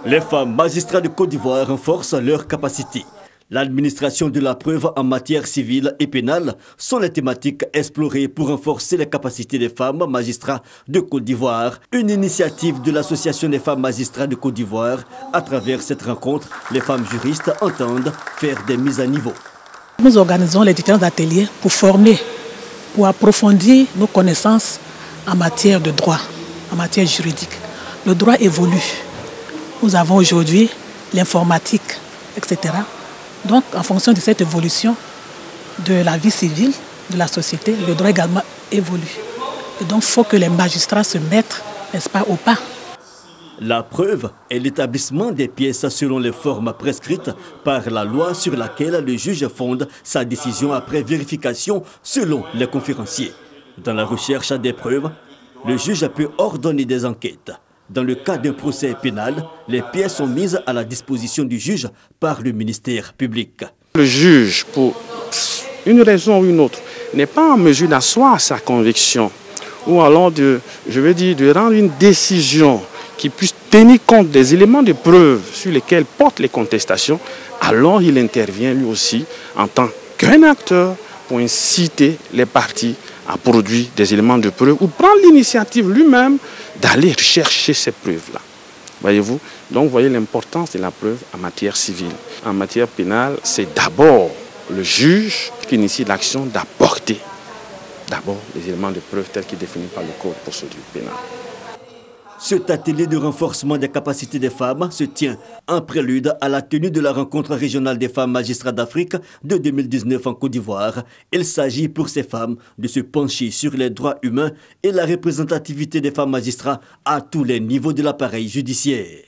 Les femmes magistrats de Côte d'Ivoire renforcent leurs capacités. L'administration de la preuve en matière civile et pénale sont les thématiques explorées pour renforcer les capacités des femmes magistrats de Côte d'Ivoire. Une initiative de l'Association des femmes magistrats de Côte d'Ivoire. À travers cette rencontre, les femmes juristes entendent faire des mises à niveau. Nous organisons les différents ateliers pour former, pour approfondir nos connaissances en matière de droit, en matière juridique. Le droit évolue. Nous avons aujourd'hui l'informatique, etc. Donc, en fonction de cette évolution de la vie civile, de la société, le droit également évolue. Et donc, il faut que les magistrats se mettent, n'est-ce pas, au pas. La preuve est l'établissement des pièces selon les formes prescrites par la loi sur laquelle le juge fonde sa décision après vérification selon les conférenciers. Dans la recherche des preuves, le juge peut ordonner des enquêtes. Dans le cas d'un procès pénal, les pièces sont mises à la disposition du juge par le ministère public. Le juge, pour une raison ou une autre, n'est pas en mesure d'asseoir sa conviction ou alors de rendre une décision qui puisse tenir compte des éléments de preuve sur lesquels portent les contestations, alors il intervient lui aussi en tant qu'un acteur pour inciter les parties à produire des éléments de preuve ou prendre l'initiative lui-même d'aller chercher ces preuves-là. Voyez-vous? Donc, vous voyez l'importance de la preuve en matière civile. En matière pénale, c'est d'abord le juge qui initie l'action d'apporter d'abord les éléments de preuve tels qu'ils définis par le code de procédure pénale. Cet atelier de renforcement des capacités des femmes se tient en prélude à la tenue de la rencontre régionale des femmes magistrats d'Afrique de 2019 en Côte d'Ivoire. Il s'agit pour ces femmes de se pencher sur les droits humains et la représentativité des femmes magistrats à tous les niveaux de l'appareil judiciaire.